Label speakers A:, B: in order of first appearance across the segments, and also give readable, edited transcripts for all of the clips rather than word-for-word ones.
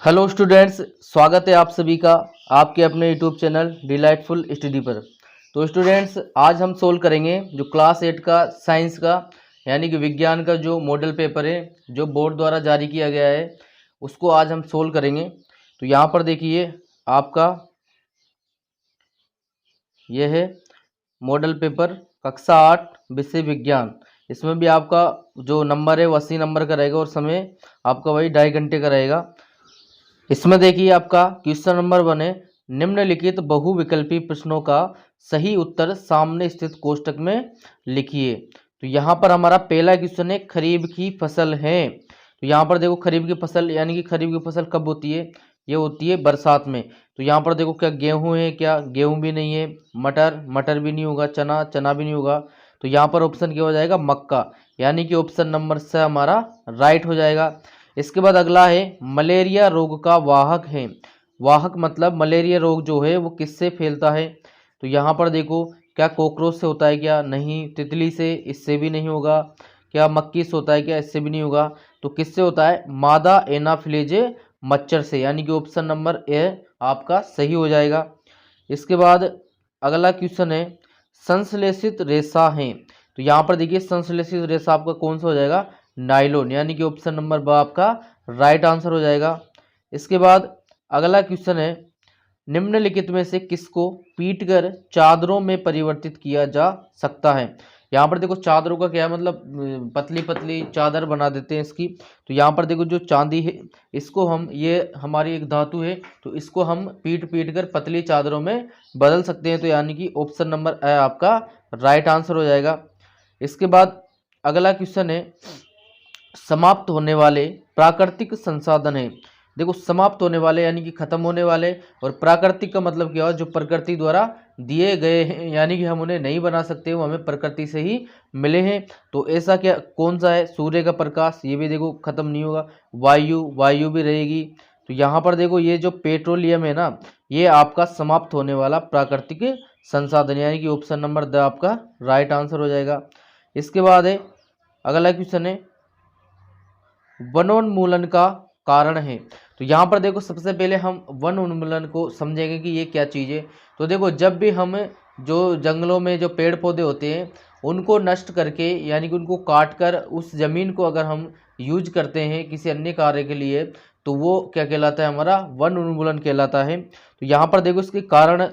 A: Hello students, स्वागत है आप सभी का आपके अपने यूट्यूब चैनल डिलाइटफुल स्टडी पर। तो स्टूडेंट्स, आज हम सोल्व करेंगे जो क्लास 8 का साइंस का यानी कि विज्ञान का जो मॉडल पेपर है जो बोर्ड द्वारा जारी किया गया है, उसको आज हम सोल्व करेंगे। तो यहाँ पर देखिए आपका यह है मॉडल पेपर कक्षा 8 विषय विज्ञान। इसमें भी आपका जो नंबर है वो 80 नंबर का रहेगा और समय आपका वही 2.5 घंटे का रहेगा। इसमें देखिए आपका क्वेश्चन नंबर 1 है, निम्नलिखित बहुविकल्पी प्रश्नों का सही उत्तर सामने स्थित कोष्टक में लिखिए। तो यहाँ पर हमारा पहला क्वेश्चन है, खरीफ की फसल है। तो यहाँ पर देखो खरीफ की फसल यानी कि खरीफ की फसल कब होती है? ये होती है बरसात में। तो यहाँ पर देखो क्या गेहूं है? क्या गेहूं भी नहीं है। मटर भी नहीं होगा। चना भी नहीं होगा। तो यहाँ पर ऑप्शन क्या हो जाएगा? मक्का, यानी कि ऑप्शन नंबर से हमारा राइट हो जाएगा। इसके बाद अगला है, मलेरिया रोग का वाहक है। वाहक मतलब मलेरिया रोग जो है वो किससे फैलता है? तो यहाँ पर देखो क्या कॉकरोच से होता है? क्या नहीं। तितली से? इससे भी नहीं होगा। क्या मक्खी से होता है? क्या इससे भी नहीं होगा। तो किससे होता है? मादा एनाफिलेज मच्छर से, यानी कि ऑप्शन नंबर ए आपका सही हो जाएगा। इसके बाद अगला क्वेश्चन है, संश्लेषित रेशा है। तो यहाँ पर देखिए संश्लेषित रेशा आपका कौन सा हो जाएगा? नाइलोन, यानी कि ऑप्शन नंबर ब आपका राइट आंसर हो जाएगा। इसके बाद अगला क्वेश्चन है, निम्नलिखित में से किसको पीटकर चादरों में परिवर्तित किया जा सकता है? यहाँ पर देखो चादरों का क्या है मतलब, पतली पतली चादर बना देते हैं इसकी। तो यहाँ पर देखो जो चांदी है इसको हम, ये हमारी एक धातु है, तो इसको हम पीट पीट कर पतली चादरों में बदल सकते हैं। तो यानी कि ऑप्शन नंबर ए आपका राइट आंसर हो जाएगा। इसके बाद अगला क्वेश्चन है, समाप्त होने वाले प्राकृतिक संसाधन है। देखो समाप्त होने वाले यानी कि खत्म होने वाले, और प्राकृतिक का मतलब क्या हुआ? जो प्रकृति द्वारा दिए गए हैं, यानी कि हम उन्हें नहीं बना सकते, वो हमें प्रकृति से ही मिले हैं। तो ऐसा क्या कौन सा है? सूर्य का प्रकाश, ये भी देखो खत्म नहीं होगा। वायु भी रहेगी। तो यहाँ पर देखो ये जो पेट्रोलियम है ना, ये आपका समाप्त होने वाला प्राकृतिक संसाधन, यानी कि ऑप्शन नंबर द आपका राइट आंसर हो जाएगा। इसके बाद है अगला क्वेश्चन है, वनोन्मूलन का कारण है। तो यहाँ पर देखो सबसे पहले हम वन उन्मूलन को समझेंगे कि ये क्या चीज़ है। तो देखो जब भी हम जो जंगलों में जो पेड़ पौधे होते हैं उनको नष्ट करके, यानी कि उनको काट कर उस जमीन को अगर हम यूज करते हैं किसी अन्य कार्य के लिए, तो वो क्या कहलाता है? हमारा वन उन्मूलन कहलाता है। तो यहाँ पर देखो इसके कारण,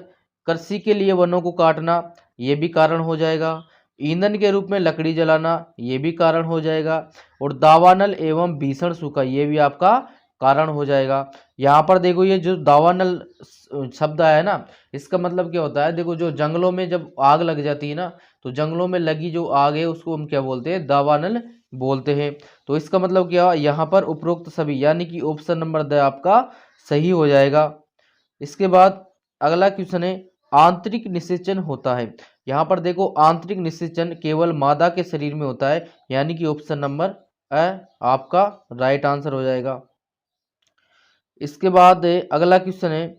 A: कृषि के लिए वनों को काटना, ये भी कारण हो जाएगा। ईंधन के रूप में लकड़ी जलाना, ये भी कारण हो जाएगा। और दावानल एवं भीषण सूखा, ये भी आपका कारण हो जाएगा। यहाँ पर देखो ये जो दावानल शब्द आया है ना, इसका मतलब क्या होता है? देखो जो जंगलों में जब आग लग जाती है ना, तो जंगलों में लगी जो आग है उसको हम क्या बोलते हैं? दावानल बोलते हैं। तो इसका मतलब क्या? यहाँ पर उपरोक्त सभी, यानी कि ऑप्शन नंबर द आपका सही हो जाएगा। इसके बाद अगला क्वेश्चन है, आंतरिक निषेचन होता है। यहाँ पर देखो आंतरिक निषेचन केवल मादा के शरीर में होता है, यानी कि ऑप्शन नंबर ए आपका राइट आंसर हो जाएगा। इसके बाद अगला क्वेश्चन है,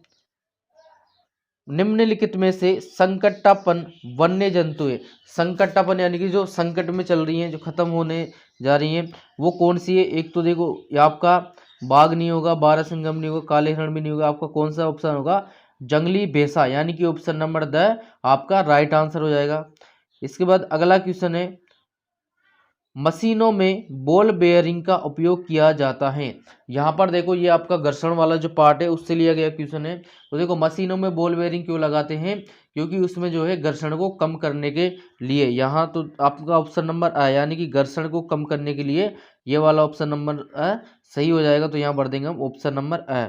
A: निम्नलिखित में से संकटापन वन्य जंतु है। संकटापन यानी कि जो संकट में चल रही हैं, जो खत्म होने जा रही हैं, वो कौन सी है? एक तो देखो ये आपका बाघ नहीं होगा, बारहसिंघम नहीं होगा, काले हिरण भी नहीं होगा। आपका कौन सा ऑप्शन होगा? जंगली भैंसा, यानी कि ऑप्शन नंबर द आपका राइट आंसर हो जाएगा। इसके बाद अगला क्वेश्चन है, मशीनों में बॉल बेयरिंग का उपयोग किया जाता है। यहाँ पर देखो ये आपका घर्षण वाला जो पार्ट है उससे लिया गया क्वेश्चन है। तो देखो मशीनों में बॉल बेयरिंग क्यों लगाते हैं? क्योंकि उसमें जो है घर्षण को कम करने के लिए। यहाँ तो आपका ऑप्शन नंबर आ, यानी कि घर्षण को कम करने के लिए ये वाला ऑप्शन नंबर सही हो जाएगा। तो यहाँ भर देंगे हम ऑप्शन नंबर आ।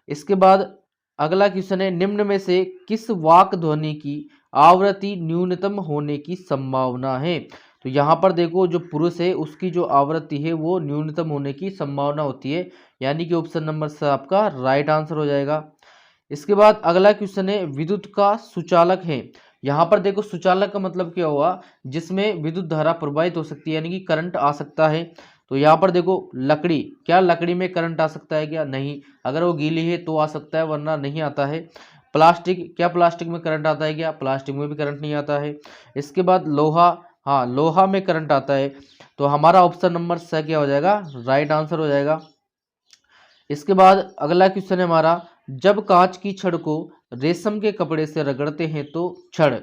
A: इसके बाद अगला क्वेश्चन है, निम्न में से किस वाक ध्वनि की आवृत्ति न्यूनतम होने की संभावना है? तो यहाँ पर देखो जो पुरुष है उसकी जो आवृत्ति है वो न्यूनतम होने की संभावना होती है, यानी कि ऑप्शन नंबर से आपका राइट आंसर हो जाएगा। इसके बाद अगला क्वेश्चन है, विद्युत का सुचालक है। यहाँ पर देखो सुचालक का मतलब क्या हुआ? जिसमें विद्युत धारा प्रवाहित हो सकती है, यानी कि करंट आ सकता है। तो यहाँ पर देखो लकड़ी, क्या लकड़ी में करंट आ सकता है? क्या नहीं। अगर वो गीली है तो आ सकता है, वरना नहीं आता है। प्लास्टिक, क्या प्लास्टिक में करंट आता है? क्या प्लास्टिक में भी करंट नहीं आता है। इसके बाद लोहा, हाँ लोहा में करंट आता है। तो हमारा ऑप्शन नंबर स क्या हो जाएगा? राइट आंसर हो जाएगा। इसके बाद अगला क्वेश्चन है हमारा, जब कांच की छड़ को रेशम के कपड़े से रगड़ते हैं तो छड़।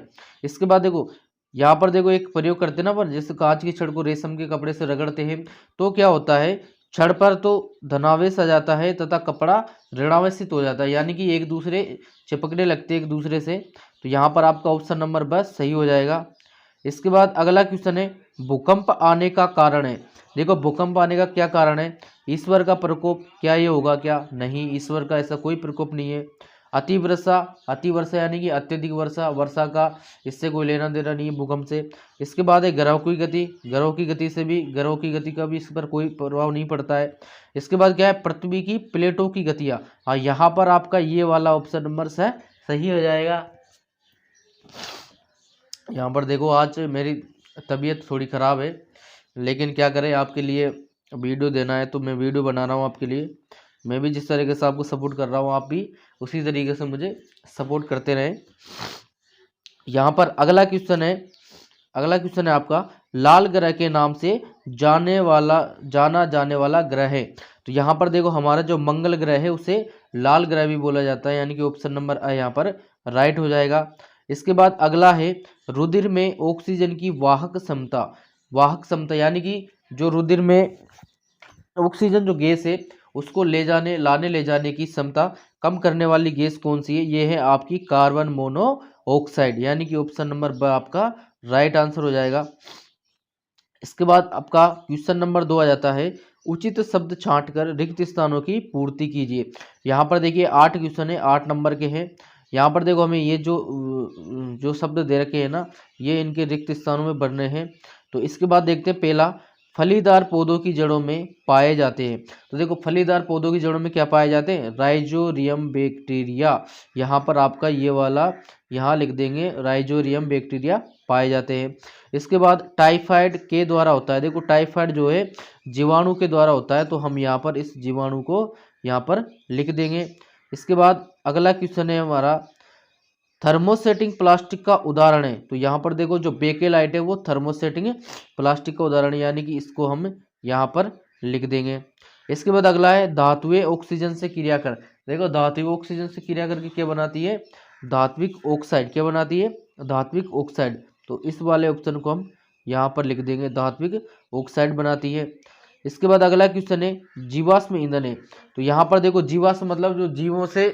A: इसके बाद देखो यहाँ पर देखो एक प्रयोग करते हैं ना, पर जैसे कांच की छड़ को रेशम के कपड़े से रगड़ते हैं तो क्या होता है, छड़ पर तो धनावेश आ जाता है तथा कपड़ा ऋणावेशित हो जाता है, यानी कि एक दूसरे चिपकने लगते हैं एक दूसरे से। तो यहाँ पर आपका ऑप्शन नंबर बस सही हो जाएगा। इसके बाद अगला क्वेश्चन है, भूकंप आने का कारण है। देखो भूकंप आने का क्या कारण है, ईश्वर का प्रकोप, क्या ये होगा क्या, नहीं, ईश्वर का ऐसा कोई प्रकोप नहीं है। अतिवर्षा, अतिवर्षा यानी कि अत्यधिक वर्षा, वर्षा का इससे कोई लेना देना नहीं है भूकंप से। इसके बाद है ग्रहों की गति, ग्रहों की गति से भी, ग्रहों की गति का भी इस पर कोई प्रभाव नहीं पड़ता है। इसके बाद क्या है, पृथ्वी की प्लेटों की गतियाँ, हाँ यहाँ पर आपका ये वाला ऑप्शन नंबर से सही हो जाएगा। यहाँ पर देखो आज मेरी तबीयत थोड़ी ख़राब है, लेकिन क्या करें, आपके लिए वीडियो देना है तो मैं वीडियो बना रहा हूँ आपके लिए। मैं भी जिस तरीके से आपको सपोर्ट कर रहा हूँ आप भी उसी तरीके से मुझे सपोर्ट करते रहें। यहाँ पर अगला क्वेश्चन है आपका, लाल ग्रह के नाम से जाना जाने वाला ग्रह है। तो यहाँ पर देखो हमारा जो मंगल ग्रह है उसे लाल ग्रह भी बोला जाता है, यानी कि ऑप्शन नंबर आ यहाँ पर राइट हो जाएगा। इसके बाद अगला है, रुधिर में ऑक्सीजन की वाहक क्षमता यानी कि जो रुधिर में ऑक्सीजन जो गैस है उसको ले जाने की क्षमता कम करने वाली गैस कौन सी है, ये है आपकी कार्बन मोनोऑक्साइड, यानी कि ऑप्शन नंबर ब आपका राइट आंसर हो जाएगा। इसके बाद आपका क्वेश्चन नंबर 2 आ जाता है, उचित शब्द छांटकर रिक्त स्थानों की पूर्ति कीजिए। यहाँ पर देखिए 8 क्वेश्चन है, 8 नंबर के हैं। यहाँ पर देखो हमें ये जो शब्द दे रखे हैं ना, ये इनके रिक्त स्थानों में भरने हैं। तो इसके बाद देखते हैं, पहला, फलीदार पौधों की जड़ों में पाए जाते हैं। तो देखो फलीदार पौधों की जड़ों में क्या पाए जाते हैं, राइजोरियम बैक्टीरिया। यहाँ पर आपका ये वाला यहाँ लिख देंगे, राइजोरियम बैक्टीरिया पाए जाते हैं। इसके बाद टाइफाइड के द्वारा होता है, देखो टाइफाइड जो है जीवाणु के द्वारा होता है, तो हम यहाँ पर इस जीवाणु को यहाँ पर लिख देंगे। इसके बाद अगला क्वेश्चन है हमारा, थर्मोसेटिंग प्लास्टिक का उदाहरण है। तो यहाँ पर देखो जो बेकेलाइट है वो थर्मोसेटिंग प्लास्टिक का उदाहरण है, यानी कि इसको हम यहाँ पर लिख देंगे। इसके बाद अगला है, धातुएं ऑक्सीजन से क्रिया कर। देखो धातुएं ऑक्सीजन से क्रिया करके क्या बनाती है, धात्विक ऑक्साइड, क्या बनाती है, धात्विक ऑक्साइड। तो इस वाले ऑप्शन को हम यहाँ पर लिख देंगे, धात्विक ऑक्साइड बनाती है। इसके बाद अगला क्वेश्चन है, जीवाश्म ईंधन है। तो यहाँ पर देखो जीवाश्म मतलब जो जीवों से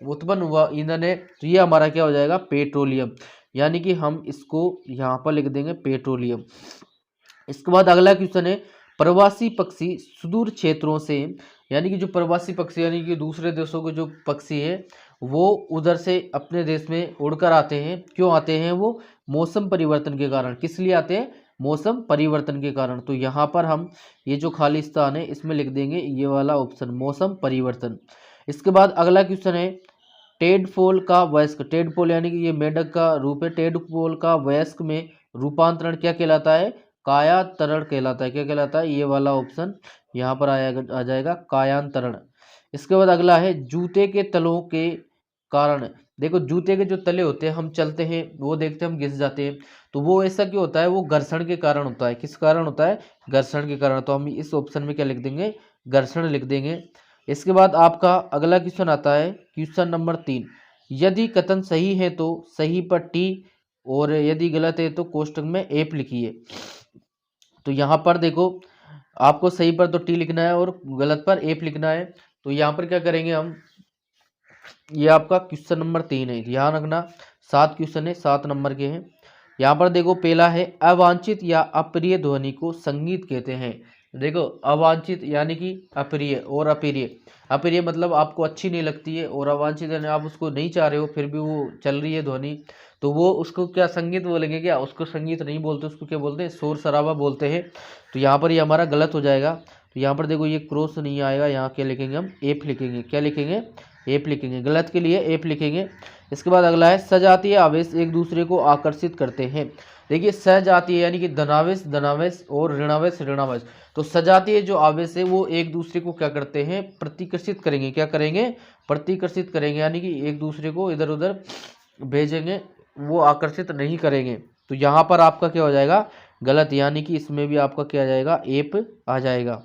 A: उत्पन्न हुआ ईंधन है, तो ये हमारा क्या हो जाएगा, पेट्रोलियम, यानी कि हम इसको यहाँ पर लिख देंगे पेट्रोलियम। इसके बाद अगला क्वेश्चन है, प्रवासी पक्षी सुदूर क्षेत्रों से, यानी कि जो प्रवासी पक्षी यानी कि दूसरे देशों के जो पक्षी है वो उधर से अपने देश में उड़कर आते हैं। क्यों आते हैं वो, मौसम परिवर्तन के कारण। किस लिए आते हैं, मौसम परिवर्तन के कारण। तो यहाँ पर हम ये जो खाली स्थान है इसमें लिख देंगे ये वाला ऑप्शन, मौसम परिवर्तन। इसके बाद अगला क्वेश्चन है, टेडपोल का वयस्क, टेडपोल यानी कि ये मेंढक का रूप है, टेडपोल का वयस्क में रूपांतरण क्या कहलाता है, कायांतरण कहलाता है। क्या कहलाता है, ये वाला ऑप्शन यहाँ पर आ जाएगा, कायांतरण। इसके बाद अगला है, जूते के तलों के कारण। देखो जूते के जो तले होते हैं, हम चलते हैं वो देखते हैं हम घिस जाते हैं, तो वो ऐसा क्यों होता है, वो घर्षण के कारण होता है। किस कारण होता है, घर्षण के कारण। तो हम इस ऑप्शन में क्या लिख देंगे, घर्षण लिख देंगे। इसके बाद आपका अगला क्वेश्चन आता है, क्वेश्चन नंबर 3, यदि कथन सही है तो सही पर टी, और यदि गलत है तो कोष्टक में एप लिखिए। तो यहाँ पर देखो आपको सही पर तो टी लिखना है और गलत पर एप लिखना है। तो यहाँ पर क्या करेंगे हम, ये आपका क्वेश्चन नंबर 3 है, ध्यान रखना 7 क्वेश्चन है, 7 नंबर के हैं। यहाँ पर देखो पहला है, अवांछित या अप्रिय ध्वनि को संगीत कहते हैं। देखो अवांछित यानी कि अप्रिय और अप्रिय, अप्रिय मतलब आपको अच्छी नहीं लगती है, और अवांछित यानी आप उसको नहीं चाह रहे हो फिर भी वो चल रही है ध्वनि, तो वो उसको क्या संगीत बोलेंगे क्या, उसको संगीत नहीं बोलते, उसको क्या बोलते हैं, शोर शराबा बोलते हैं। तो यहाँ पर ये हमारा गलत हो जाएगा। तो यहाँ पर देखो ये क्रॉस नहीं आएगा, यहाँ क्या लिखेंगे हम, एप लिखेंगे। क्या लिखेंगे, एप लिखेंगे, गलत के लिए एप लिखेंगे। इसके बाद अगला है, सजातीय आवेश एक दूसरे को आकर्षित करते हैं। देखिए सजातीय यानी कि धनावेश धनावेश और ऋणावेश ऋणावेश। तो सजातीय जो आवेश है वो एक दूसरे को क्या करते हैं, प्रतिकर्षित करेंगे। क्या करेंगे, प्रतिकर्षित करेंगे, यानी कि एक दूसरे को इधर उधर भेजेंगे, वो आकर्षित नहीं करेंगे। तो यहाँ पर आपका क्या हो जाएगा, गलत, यानी कि इसमें भी आपका क्या आ जाएगा, एप आ जाएगा।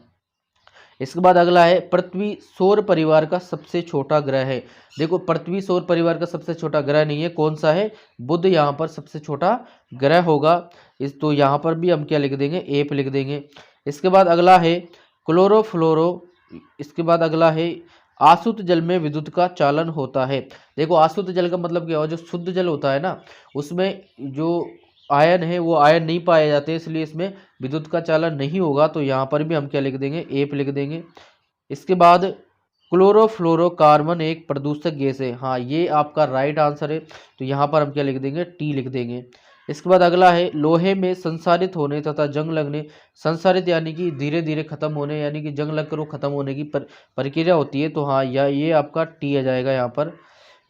A: इसके बाद अगला है पृथ्वी सौर परिवार का सबसे छोटा ग्रह है। देखो पृथ्वी सौर परिवार का सबसे छोटा ग्रह नहीं है, कौन सा है, बुध यहाँ पर सबसे छोटा ग्रह होगा। इस तो यहाँ पर भी हम क्या लिख देंगे, एप लिख देंगे। इसके बाद अगला है क्लोरोफ्लोरो। इसके बाद अगला है आसुत जल में विद्युत का चालन होता है। देखो आसुत जल का मतलब क्या हो, जो शुद्ध जल होता है ना, उसमें जो आयन है वो आयन नहीं पाए जाते, इसलिए इसमें विद्युत का चालन नहीं होगा। तो यहाँ पर भी हम क्या लिख देंगे, एप लिख देंगे। इसके बाद क्लोरोफ्लोरोकार्बन एक प्रदूषक गैस है। हाँ ये आपका राइट आंसर है, तो यहाँ पर हम क्या लिख देंगे, टी लिख देंगे। इसके बाद अगला है लोहे में संसारित होने तथा जंग लगने। संसारित यानी कि धीरे धीरे खत्म होने, यानी कि जंग लगकर वो खत्म होने की प्रक्रिया होती है। तो हाँ ये आपका टी आ जाएगा यहाँ पर।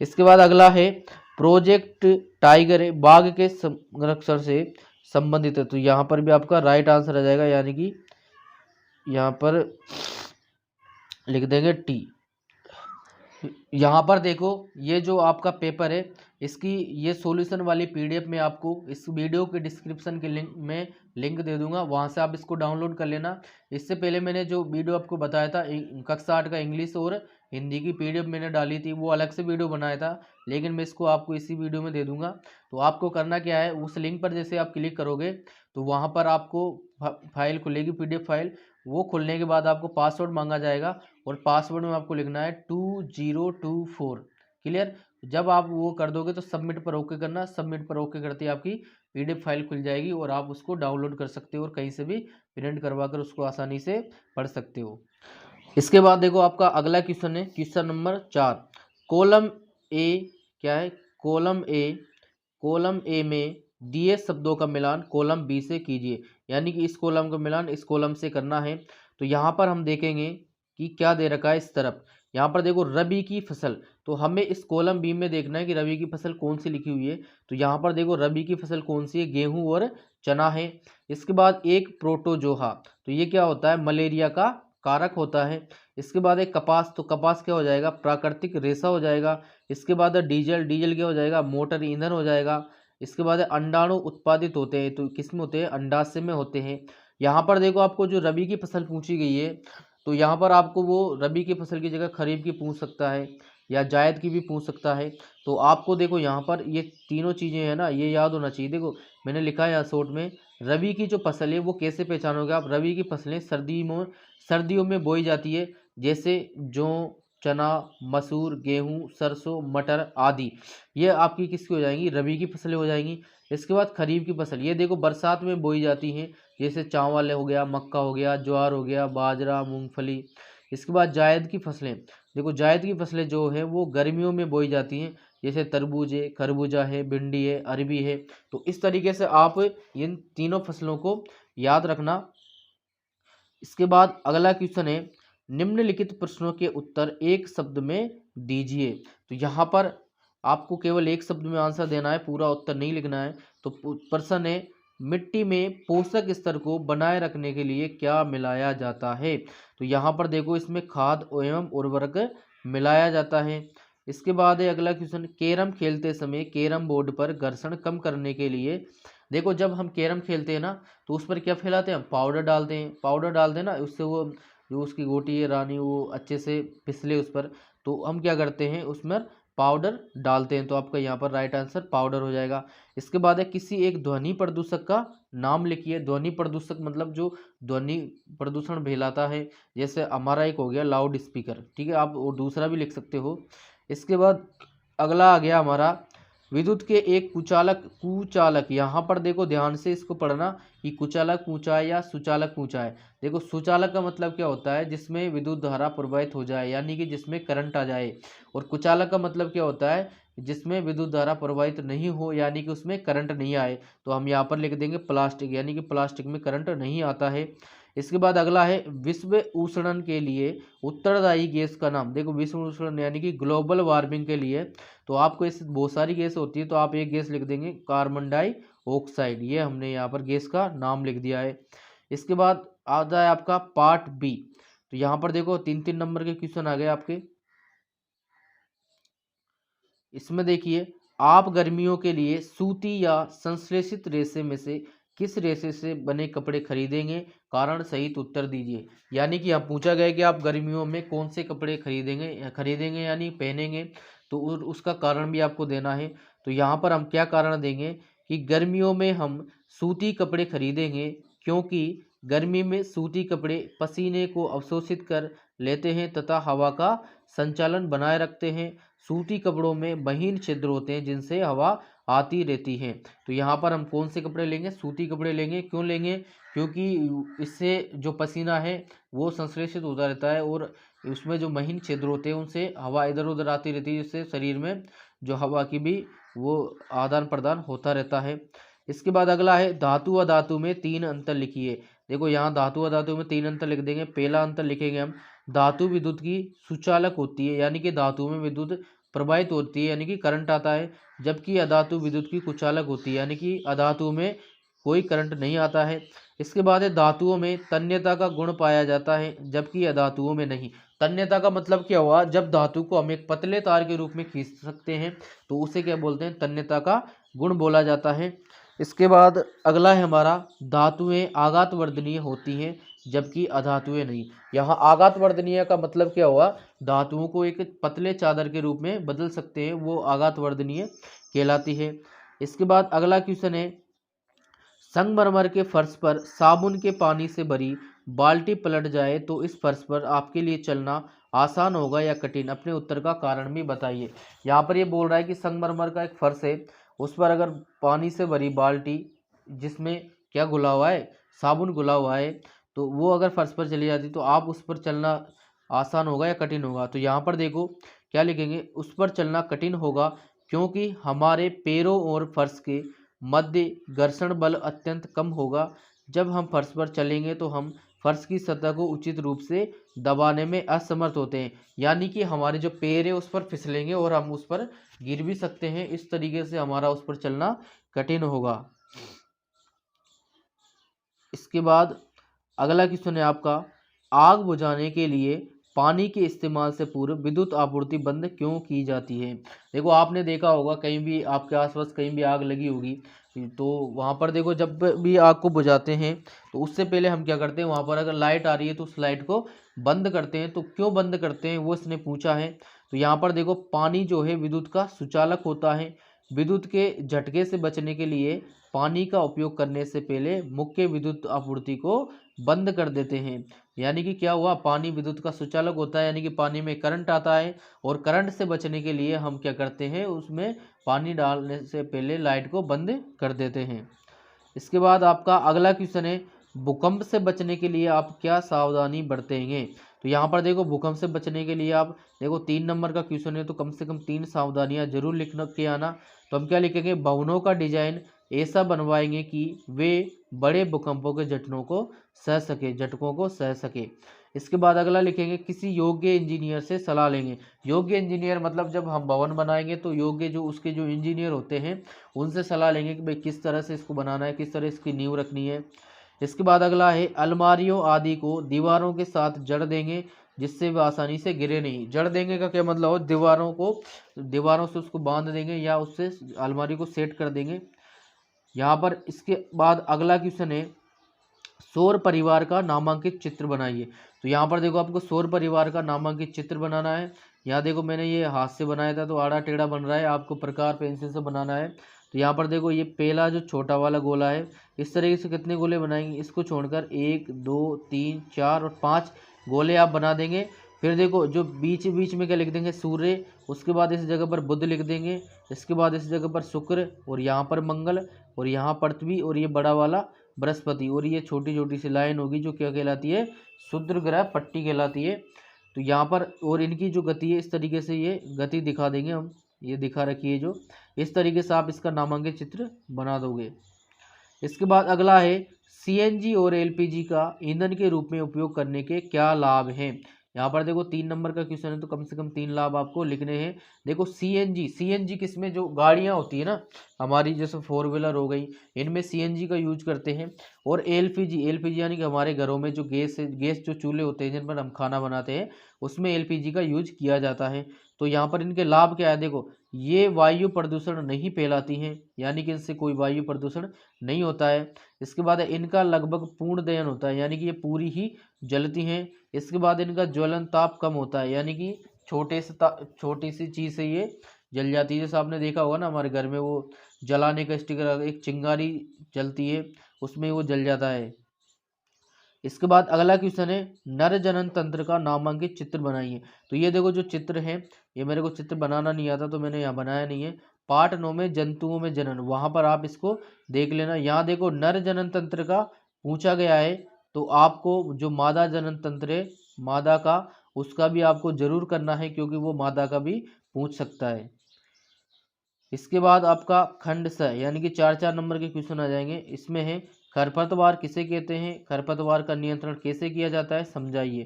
A: इसके बाद अगला है प्रोजेक्ट टाइगर है, बाघ के संरक्षण से संबंधित है। तो यहाँ पर भी आपका राइट आंसर आ जाएगा, यानी कि यहाँ पर लिख देंगे टी। यहाँ पर देखो ये जो आपका पेपर है, इसकी ये सॉल्यूशन वाली पीडीएफ में आपको इस वीडियो के डिस्क्रिप्शन के लिंक में लिंक दे दूंगा, वहाँ से आप इसको डाउनलोड कर लेना। इससे पहले मैंने जो वीडियो आपको बताया था कक्षा 8 का इंग्लिश और हिंदी की पीडीएफ मैंने डाली थी, वो अलग से वीडियो बनाया था, लेकिन मैं इसको आपको इसी वीडियो में दे दूंगा। तो आपको करना क्या है, उस लिंक पर जैसे आप क्लिक करोगे तो वहाँ पर आपको फाइल खुलेगी, पीडीएफ फाइल। वो खुलने के बाद आपको पासवर्ड मांगा जाएगा, और पासवर्ड में आपको लिखना है 2024। क्लियर। जब आप वो कर दोगे तो सबमिट पर ओके करना, सबमिट पर ओके करते ही आपकी पीडीएफ फाइल खुल जाएगी, और आप उसको डाउनलोड कर सकते हो और कहीं से भी प्रिंट करवा कर उसको आसानी से पढ़ सकते हो। इसके बाद देखो आपका अगला क्वेश्चन है, क्वेश्चन नंबर 4। कॉलम ए क्या है, कॉलम ए में दिए शब्दों का मिलान कॉलम बी से कीजिए। यानी कि इस कॉलम का मिलान इस कॉलम से करना है। तो यहाँ पर हम देखेंगे कि क्या दे रखा है इस तरफ। यहाँ पर देखो रबी की फसल, तो हमें इस कॉलम बी में देखना है कि रबी की फसल कौन सी लिखी हुई है। तो यहाँ पर देखो रबी की फसल कौन सी है, गेहूं और चना है। इसके बाद एक प्रोटोजोहा, तो ये क्या होता है, मलेरिया का कारक होता है। इसके बाद एक कपास, तो कपास क्या हो जाएगा, प्राकृतिक रेशा हो जाएगा। इसके बाद डीजल, डीजल क्या हो जाएगा, मोटर ईंधन हो जाएगा। इसके बाद अंडाणु उत्पादित होते हैं, तो किसमें होते हैं, अंडाशय में होते हैं। यहाँ पर देखो आपको जो रबी की फसल पूछी गई है, तो यहाँ पर आपको वो रबी की फसल की जगह खरीफ की पूछ सकता है, या जायद की भी पूछ सकता है। तो आपको देखो यहाँ पर ये तीनों चीज़ें हैं ना, ये याद होना चाहिए। देखो मैंने लिखा है यहाँ शॉर्ट में, रबी की जो फसल है वो कैसे पहचानोगे आप, रबी की फसलें सर्दियों में बोई जाती है, जैसे जौ, चना, मसूर, गेहूं, सरसों, मटर आदि। ये आपकी किसकी हो जाएंगी, रबी की फसलें हो जाएंगी। इसके बाद खरीफ की फसल, ये देखो बरसात में बोई जाती हैं, जैसे चावल हो गया, मक्का हो गया, ज्वार हो गया, बाजरा, मूंगफली। इसके बाद जायद की फसलें, देखो जायद की फसलें जो है वो गर्मियों में बोई जाती हैं, जैसे तरबूज है, खरबूजा है, भिंडी है, अरबी है। तो इस तरीके से आप इन तीनों फसलों को याद रखना। इसके बाद अगला क्वेश्चन है, निम्नलिखित प्रश्नों के उत्तर एक शब्द में दीजिए। तो यहाँ पर आपको केवल एक शब्द में आंसर देना है, पूरा उत्तर नहीं लिखना है। तो प्रश्न है, मिट्टी में पोषक स्तर को बनाए रखने के लिए क्या मिलाया जाता है। तो यहाँ पर देखो इसमें खाद एवं उर्वरक मिलाया जाता है। इसके बाद है अगला क्वेश्चन, कैरम खेलते समय कैरम बोर्ड पर घर्षण कम करने के लिए, देखो जब हम कैरम खेलते हैं ना, तो उस पर क्या फैलाते हैं, पाउडर डालते हैं, पाउडर डाल देना, उससे वो जो उसकी गोटी है रानी वो अच्छे से फिसले उस पर। तो हम क्या करते हैं, उसमें पाउडर डालते हैं। तो आपका यहाँ पर राइट आंसर पाउडर हो जाएगा। इसके बाद है किसी एक ध्वनि प्रदूषक का नाम लिखिए। ध्वनि प्रदूषक मतलब जो ध्वनि प्रदूषण फैलाता है, जैसे हमारा एक हो गया लाउड स्पीकर, ठीक है, आप वो दूसरा भी लिख सकते हो। इसके बाद अगला आ गया हमारा विद्युत के एक कुचालक। यहाँ पर देखो ध्यान से इसको पढ़ना कि कुचालक पूछा है या सुचालक पूछा है। देखो सुचालक का मतलब क्या होता है, जिसमें विद्युत धारा प्रवाहित हो जाए, यानी कि जिसमें करंट आ जाए। और कुचालक का मतलब क्या होता है, जिसमें विद्युत धारा प्रवाहित नहीं हो, यानी कि उसमें करंट नहीं आए। तो हम यहाँ पर लिख देंगे प्लास्टिक, यानी कि प्लास्टिक में करंट नहीं आता है। इसके बाद अगला है विश्व उष्णन के लिए उत्तरदायी गैस का नाम। देखो विश्व उष्णन यानी कि ग्लोबल वार्मिंग के लिए, तो आपको इससे बहुत सारी गैस होती है, तो आप एक गैस लिख देंगे कार्बन डाइऑक्साइड। ये हमने यहाँ पर गैस का नाम लिख दिया है। इसके बाद आता है आपका पार्ट बी। तो यहाँ पर देखो 3-3 नंबर के क्वेश्चन आ गए आपके। इसमें देखिए, आप गर्मियों के लिए सूती या संश्लेषित रेशे में से किस रेशे से बने कपड़े खरीदेंगे, कारण सहित उत्तर दीजिए। यानी कि यहाँ पूछा गया कि आप गर्मियों में कौन से कपड़े खरीदेंगे यानी पहनेंगे, तो उसका कारण भी आपको देना है। तो यहाँ पर हम क्या कारण देंगे कि गर्मियों में हम सूती कपड़े खरीदेंगे, क्योंकि गर्मी में सूती कपड़े पसीने को अवशोषित कर लेते हैं तथा हवा का संचालन बनाए रखते हैं। सूती कपड़ों में महीन छिद्र होते हैं जिनसे हवा आती रहती है। तो यहाँ पर हम कौन से कपड़े लेंगे, सूती कपड़े लेंगे। क्यों लेंगे, क्योंकि इससे जो पसीना है वो संश्लेषित होता रहता है और उसमें जो महीन छिद्र होते हैं उनसे हवा इधर उधर आती रहती है, जिससे शरीर में जो हवा की भी वो आदान प्रदान होता रहता है। इसके बाद अगला है धातु व धातु में 3 अंतर लिखिए। देखो यहाँ धातु व धातु में 3 अंतर लिख देंगे। पहला अंतर लिखेंगे हम, धातु विद्युत की सुचालक होती है, यानी कि धातु में विद्युत प्रवाहित होती है यानी कि करंट आता है, जबकि अधातु विद्युत की कुचालक होती है, यानी कि अधातु में कोई करंट नहीं आता है। इसके बाद है धातुओं में तन्यता का गुण पाया जाता है, जबकि अधातुओं में नहीं। तन्यता का मतलब क्या हुआ, जब धातु को हम एक पतले तार के रूप में खींच सकते हैं तो उसे क्या बोलते हैं, तन्यता का गुण बोला जाता है। इसके बाद अगला है हमारा, धातुएं आघात वर्धनीय होती हैं जबकि अधातुएं नहीं। यहाँ आघात वर्धनीय का मतलब क्या हुआ, धातुओं को एक पतले चादर के रूप में बदल सकते हैं, वो आघात वर्धनीय कहलाती है। इसके बाद अगला क्वेश्चन है, संगमरमर के फर्श पर साबुन के पानी से भरी बाल्टी पलट जाए तो इस फर्श पर आपके लिए चलना आसान होगा या कठिन, अपने उत्तर का कारण भी बताइए। यहाँ पर ये बोल रहा है कि संगमरमर का एक फर्श है, उस पर अगर पानी से भरी बाल्टी जिसमें क्या घुला हुआ है, साबुन घुला हुआ है, तो वो अगर फर्श पर चली जाती तो आप उस पर चलना आसान होगा या कठिन होगा। तो यहाँ पर देखो क्या लिखेंगे, उस पर चलना कठिन होगा, क्योंकि हमारे पैरों और फर्श के मध्य घर्षण बल अत्यंत कम होगा। जब हम फर्श पर चलेंगे तो हम फर्श की सतह को उचित रूप से दबाने में असमर्थ होते हैं, यानी कि हमारे जो पैर है उस पर फिसलेंगे और हम उस पर गिर भी सकते हैं। इस तरीके से हमारा उस पर चलना कठिन होगा। इसके बाद अगला क्वेश्चन है आपका, आग बुझाने के लिए पानी के इस्तेमाल से पूर्व विद्युत आपूर्ति बंद क्यों की जाती है। देखो आपने देखा होगा कहीं भी आपके आसपास कहीं भी आग लगी होगी, तो वहाँ पर देखो जब भी आग को बुझाते हैं तो उससे पहले हम क्या करते हैं, वहाँ पर अगर लाइट आ रही है तो उस लाइट को बंद करते हैं। तो क्यों बंद करते हैं वो इसने पूछा है। तो यहाँ पर देखो पानी जो है विद्युत का सुचालक होता है, विद्युत के झटके से बचने के लिए पानी का उपयोग करने से पहले मुख्य विद्युत आपूर्ति को बंद कर देते हैं। यानी कि क्या हुआ, पानी विद्युत का सुचालक होता है, यानी कि पानी में करंट आता है और करंट से बचने के लिए हम क्या करते हैं, उसमें पानी डालने से पहले लाइट को बंद कर देते हैं। इसके बाद आपका अगला क्वेश्चन है, भूकंप से बचने के लिए आप क्या सावधानी बरतेंगे। तो यहाँ पर देखो भूकंप से बचने के लिए आप देखो 3 नंबर का क्वेश्चन है, तो कम से कम 3 सावधानियां जरूर लिख के आना। तो हम क्या लिखेंगे, भवनों का डिजाइन ऐसा बनवाएंगे कि वे बड़े भूकंपों के झटकों को सह सके। इसके बाद अगला लिखेंगे, किसी योग्य इंजीनियर से सलाह लेंगे। योग्य इंजीनियर मतलब जब हम भवन बनाएंगे तो योग्य जो उसके जो इंजीनियर होते हैं उनसे सलाह लेंगे कि भाई किस तरह से इसको बनाना है, किस तरह इसकी नींव रखनी है। इसके बाद अगला है, अलमारियों आदि को दीवारों के साथ जड़ देंगे जिससे वह आसानी से गिरे नहीं। जड़ देंगे का क्या मतलब हो, दीवारों से उसको बांध देंगे या उससे अलमारी को सेट कर देंगे यहाँ पर। इसके बाद अगला क्वेश्चन है, सौर परिवार का नामांकित चित्र बनाइए। तो यहाँ पर देखो आपको सौर परिवार का नामांकित चित्र बनाना है। यहाँ देखो मैंने ये हाथ से बनाया था तो आड़ा टेढ़ा बन रहा है, आपको प्रकार पेंसिल से बनाना है। तो यहाँ पर देखो ये पहला जो छोटा वाला गोला है, इस तरीके से कितने गोले बनाएंगे, इसको छोड़कर 1 2 3 4 और 5 गोले आप बना देंगे। फिर देखो जो बीच बीच में क्या लिख देंगे, सूर्य, उसके बाद इस जगह पर बुध लिख देंगे, इसके बाद इस जगह पर शुक्र और यहाँ पर मंगल और यहाँ पृथ्वी और ये बड़ा वाला बृहस्पति, और ये छोटी छोटी सी लाइन होगी जो क्या कहलाती है, क्षुद्र ग्रह पट्टी कहलाती है। तो यहाँ पर और इनकी जो गति है इस तरीके से ये गति दिखा देंगे हम, ये दिखा रखी है जो, इस तरीके से आप इसका नामांकित चित्र बना दोगे। इसके बाद अगला है, सीएनजी और एलपीजी का ईंधन के रूप में उपयोग करने के क्या लाभ हैं। यहाँ पर देखो 3 नंबर का क्वेश्चन है तो कम से कम 3 लाभ आपको लिखने हैं। देखो सीएनजी किसमें, जो गाड़ियाँ होती है ना हमारी, जैसे 4 व्हीलर हो गई, इनमें सीएनजी का यूज करते हैं और एलपीजी, एलपीजी यानी कि हमारे घरों में जो गैस है, गैस जो चूल्हे होते हैं जिन पर हम खाना बनाते हैं उसमें एलपीजी का यूज किया जाता है। तो यहाँ पर इनके लाभ क्या है, देखो ये वायु प्रदूषण नहीं फैलाती हैं, यानी कि इनसे कोई वायु प्रदूषण नहीं होता है। इसके बाद इनका लगभग पूर्ण दहन होता है, यानी कि ये पूरी ही जलती हैं। इसके बाद इनका ज्वलन ताप कम होता है, यानी कि छोटी सी चीज़ से ये जल जाती है। जैसे आपने देखा होगा ना हमारे घर में वो जलाने का स्टिकर, एक चिंगारी जलती है उसमें वो जल जाता है। इसके बाद अगला क्वेश्चन है, नर जनन तंत्र का नामांकित चित्र बनाइए। तो ये देखो जो चित्र है, ये मेरे को चित्र बनाना नहीं आता तो मैंने यहाँ बनाया नहीं है। पार्ट 9 में जंतुओं में जनन, वहां पर आप इसको देख लेना। यहाँ देखो नर जनन तंत्र का पूछा गया है, तो आपको जो मादा जनन तंत्र है मादा का, उसका भी आपको जरूर करना है, क्योंकि वो मादा का भी पूछ सकता है। इसके बाद आपका खंड स यानी कि 4-4 नंबर के क्वेश्चन आ जाएंगे। इसमें है खरपतवार किसे कहते हैं, खरपतवार का नियंत्रण कैसे किया जाता है, समझाइए।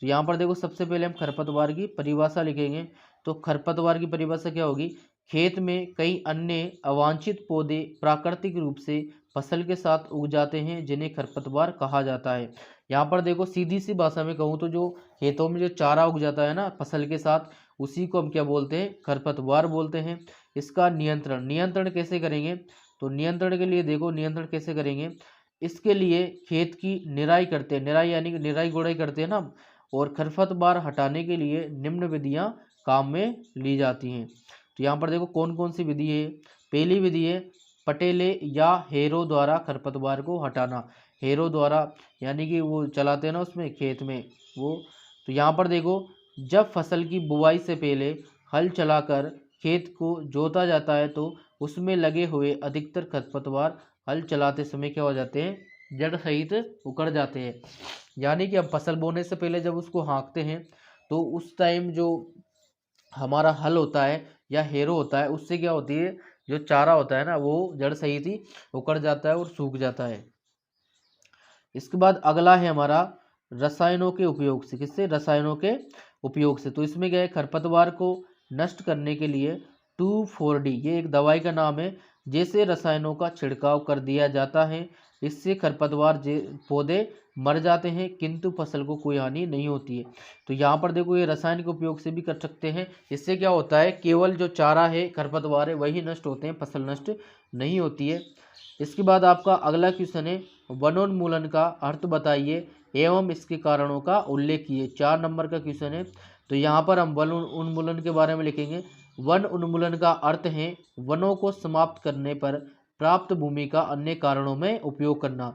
A: तो यहाँ पर देखो सबसे पहले हम खरपतवार की परिभाषा लिखेंगे। तो खरपतवार की परिभाषा क्या होगी, खेत में कई अन्य अवांछित पौधे प्राकृतिक रूप से फसल के साथ उग जाते हैं जिन्हें खरपतवार कहा जाता है। यहाँ पर देखो सीधी सी भाषा में कहूँ तो जो खेतों में जो चारा उग जाता है ना फसल के साथ, उसी को हम क्या बोलते हैं, खरपतवार बोलते हैं। इसका नियंत्रण, नियंत्रण कैसे करेंगे, तो नियंत्रण के लिए देखो नियंत्रण कैसे करेंगे, इसके लिए खेत की निराई करते हैं, निराई यानी कि निराई गुड़ाई करते हैं ना, और खरपतवार हटाने के लिए निम्न विधियां काम में ली जाती हैं। तो यहाँ पर देखो कौन कौन सी विधि है। पहली विधि है पटेले या हेरो द्वारा खरपतवार को हटाना, हेरो द्वारा यानी कि वो चलाते हैं ना उसमें खेत में वो। तो यहाँ पर देखो जब फसल की बुवाई से पहले हल चलाकर खेत को जोता जाता है तो उसमें लगे हुए अधिकतर खरपतवार हल चलाते समय क्या हो जाते हैं, जड़ सहित उखड़ जाते हैं। यानी कि अब फसल बोने से पहले जब उसको हाँकते हैं तो उस टाइम जो हमारा हल होता है या हेरो होता है, उससे क्या होती है, जो चारा होता है ना वो जड़ सहित ही उखड़ जाता है और सूख जाता है। इसके बाद अगला है हमारा रसायनों के उपयोग से, किससे, रसायनों के उपयोग से। तो इसमें क्या है, खरपतवार को नष्ट करने के लिए 2,4-D ये एक दवाई का नाम है, जैसे रसायनों का छिड़काव कर दिया जाता है। इससे खरपतवार पौधे मर जाते हैं किंतु फसल को कोई हानि नहीं होती है। तो यहाँ पर देखो ये रसायन के उपयोग से भी कर सकते हैं। इससे क्या होता है, केवल जो चारा है खरपतवार है वही नष्ट होते हैं, फसल नष्ट नहीं होती है। इसके बाद आपका अगला क्वेश्चन है, वनोन्मूलन का अर्थ बताइए एवं इसके कारणों का उल्लेख किए। 4 नंबर का क्वेश्चन है। तो यहाँ पर हम वन उन्मूलन के बारे में लिखेंगे। वन उन्मूलन का अर्थ है वनों को समाप्त करने पर प्राप्त भूमि का अन्य कारणों में उपयोग करना।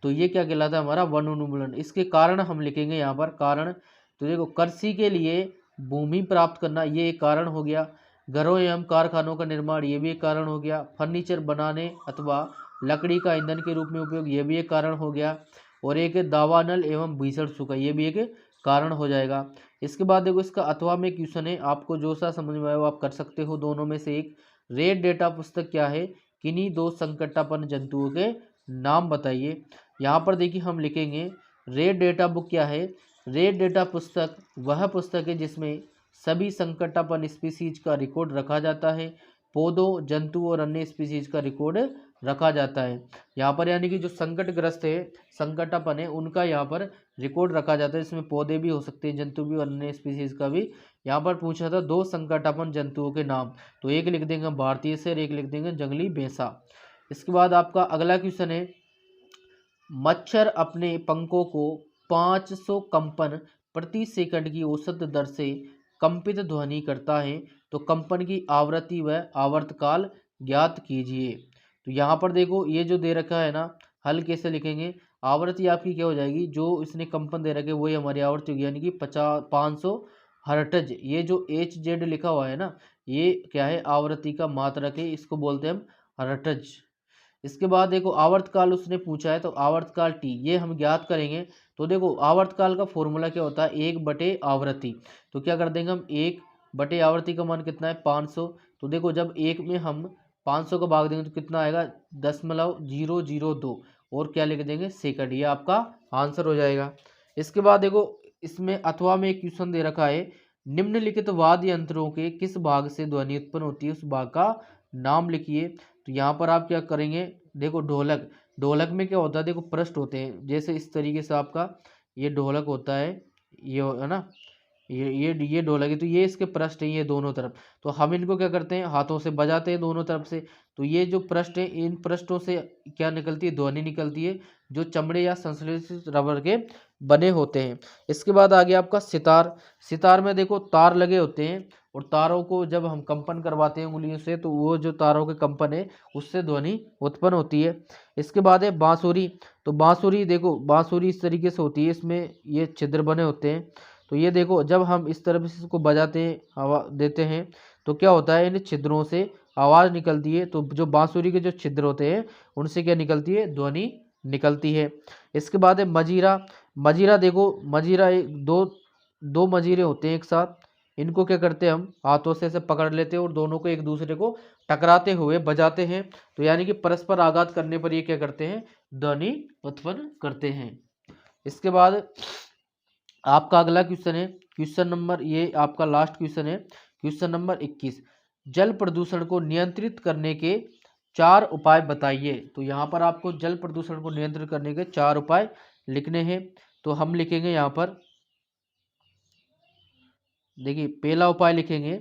A: तो ये क्या कहलाता है, हमारा वन उन्मूलन। इसके कारण हम लिखेंगे यहाँ पर कारण। तो देखो कृषि के लिए भूमि प्राप्त करना ये एक कारण हो गया, घरों एवं कारखानों का निर्माण ये भी एक कारण हो गया, फर्नीचर बनाने अथवा लकड़ी का ईंधन के रूप में उपयोग ये भी एक कारण हो गया, और एक दावानल एवं भीषण सूखा ये भी एक कारण हो जाएगा। इसके बाद देखो इसका अथवा में क्वेश्चन है, आपको जो सा समझ में आए वो आप कर सकते हो, दोनों में से एक। रेड डेटा पुस्तक क्या है, किन्हीं 2 संकटापन्न जंतुओं के नाम बताइए। यहाँ पर देखिए हम लिखेंगे रेड डेटा बुक क्या है, रेड डेटा पुस्तक वह पुस्तक है जिसमें सभी संकटापन्न स्पीसीज का रिकॉर्ड रखा जाता है, पौधों जंतु और अन्य स्पीसीज का रिकॉर्ड रखा जाता है। यहाँ पर यानी कि जो संकटग्रस्त है, संकटापन है, उनका यहाँ पर रिकॉर्ड रखा जाता है। इसमें पौधे भी हो सकते हैं, जंतु भी और अन्य स्पीसीज का भी। यहाँ पर पूछा था 2 संकटापन्न जंतुओं के नाम, तो एक लिख देंगे हम भारतीय शेर, एक लिख देंगे जंगली भैंसा। इसके बाद आपका अगला क्वेश्चन है, मच्छर अपने पंखों को 500 कंपन प्रति सेकंड की औसत दर से कंपित ध्वनि करता है, तो कंपन की आवृत्ति व आवर्तकाल ज्ञात कीजिए। तो यहाँ पर देखो ये जो दे रखा है ना, हल कैसे लिखेंगे, आवृत्ति आपकी क्या हो जाएगी, जो इसने कंपन दे रखे वही हमारी आवृत्ति होगी, यानी कि 500 हर्ट्ज। ये जो HZ लिखा हुआ है ना, ये क्या है, आवृत्ति का मात्रक है, इसको बोलते हैं हम हर्ट्ज। इसके बाद देखो आवर्तकाल उसने पूछा है, तो आवर्तकाल T ये हम ज्ञात करेंगे। तो देखो आवर्तकाल का फॉर्मूला क्या होता है, 1/आवृत्ति। तो क्या कर देंगे हम, 1/आवृत्ति का मान कितना है, 500। तो देखो जब 1 में हम 500 का भाग देंगे तो कितना आएगा, 0.002, और क्या लिख देंगे, सेकंड। ये आपका आंसर हो जाएगा। इसके बाद देखो इसमें अथवा में एक क्वेश्चन दे रखा है, निम्नलिखित वाद्य यंत्रों के किस भाग से ध्वनि उत्पन्न होती है, उस भाग का नाम लिखिए। तो यहाँ पर आप क्या करेंगे, देखो ढोलक, ढोलक में क्या होता है, देखो पृष्ठ होते हैं, जैसे इस तरीके से आपका ये ढोलक होता है, ये है ना, ये ढोलक है, तो ये इसके पृष्ठ हैं, ये दोनों तरफ। तो हम इनको क्या करते हैं, हाथों से बजाते हैं दोनों तरफ से। तो ये जो पृष्ठ है, इन पृष्ठों से क्या निकलती है, ध्वनि निकलती है, जो चमड़े या संश्लेषित रबर के बने होते हैं। इसके बाद आ गया आपका सितार। सितार में देखो तार लगे होते हैं, और तारों को जब हम कंपन करवाते हैं उंगलियों से, तो वो जो तारों के कंपन है उससे ध्वनि उत्पन्न होती है। इसके बाद है बांसुरी। तो बांसुरी देखो, बांसुरी इस तरीके से होती है, इसमें ये छिद्र बने होते हैं। तो ये देखो, जब हम इस तरफ से इसको बजाते हैं, हवा देते हैं, तो क्या होता है, इन छिद्रों से आवाज़ निकलती है। तो जो बांसुरी के जो छिद्र होते हैं उनसे क्या निकलती है, ध्वनि निकलती है। इसके बाद है मजीरा। मजीरा देखो, मजीरा दो दो मजीरे होते हैं एक साथ, इनको क्या करते हैं, हम हाथों से ऐसे पकड़ लेते हैं और दोनों को एक दूसरे को टकराते हुए बजाते हैं। तो यानी कि परस्पर आघात करने पर ये क्या करते हैं, ध्वनि उत्पन्न करते हैं। इसके बाद आपका अगला क्वेश्चन है, क्वेश्चन नंबर, ये आपका लास्ट क्वेश्चन है, क्वेश्चन नंबर 21। जल प्रदूषण को नियंत्रित करने के 4 उपाय बताइए। तो यहाँ पर आपको जल प्रदूषण को नियंत्रित करने के 4 उपाय लिखने हैं। तो हम लिखेंगे यहाँ पर, देखिए पहला उपाय लिखेंगे,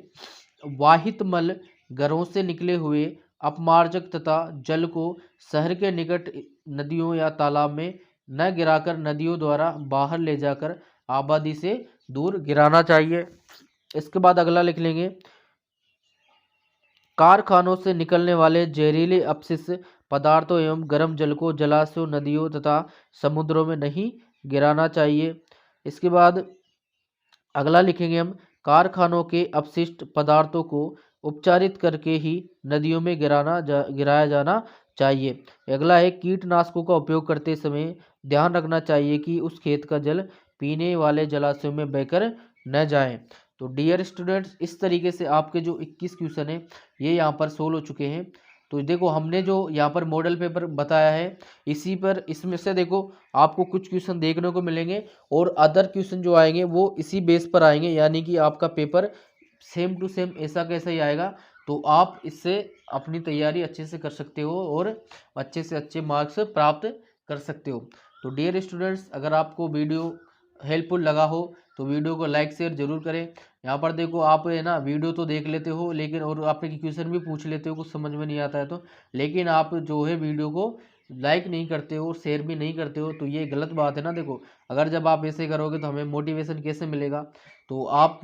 A: वाहित मल घरों से निकले हुए अपमार्जक तथा जल को शहर के निकट नदियों या तालाब में न गिराकर नदियों द्वारा बाहर ले जाकर आबादी से दूर गिराना चाहिए। इसके बाद अगला लिख लेंगे, कारखानों से निकलने वाले जहरीले अपशिष्ट पदार्थों एवं गर्म जल को जलाशयों, नदियों तथा समुद्रों में नहीं गिराना चाहिए। इसके बाद अगला लिखेंगे हम, कारखानों के अपशिष्ट पदार्थों को उपचारित करके ही नदियों में गिराया जाना चाहिए। अगला है, कीटनाशकों का उपयोग करते समय ध्यान रखना चाहिए कि उस खेत का जल पीने वाले जलाशयों में बहकर न जाए। तो डियर स्टूडेंट्स, इस तरीके से आपके जो 21 क्वेश्चन है ये यहाँ पर सोल्व हो चुके हैं। तो देखो, हमने जो यहाँ पर मॉडल पेपर बताया है, इसी पर इसमें से देखो आपको कुछ क्वेश्चन देखने को मिलेंगे, और अदर क्वेश्चन जो आएंगे वो इसी बेस पर आएंगे, यानी कि आपका पेपर सेम टू सेम ऐसा कैसा ही आएगा। तो आप इससे अपनी तैयारी अच्छे से कर सकते हो और अच्छे से अच्छे मार्क्स प्राप्त कर सकते हो। तो डियर स्टूडेंट्स, अगर आपको वीडियो हेल्पफुल लगा हो तो वीडियो को लाइक शेयर जरूर करें। यहाँ पर देखो, आप है ना वीडियो तो देख लेते हो, लेकिन और आपके क्वेश्चन भी पूछ लेते हो, कुछ समझ में नहीं आता है तो, लेकिन आप जो है वीडियो को लाइक नहीं करते हो और शेयर भी नहीं करते हो, तो ये गलत बात है ना। देखो, अगर जब आप ऐसे करोगे तो हमें मोटिवेशन कैसे मिलेगा। तो आप,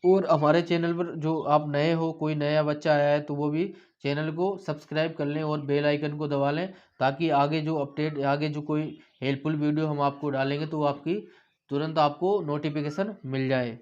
A: और हमारे चैनल पर जो आप नए हो, कोई नया बच्चा आया है तो वो भी चैनल को सब्सक्राइब कर लें और बेल आइकन को दबा लें, ताकि आगे जो अपडेट, आगे जो कोई हेल्पफुल वीडियो हम आपको डालेंगे तो आपकी तुरंत आपको नोटिफिकेशन मिल जाए।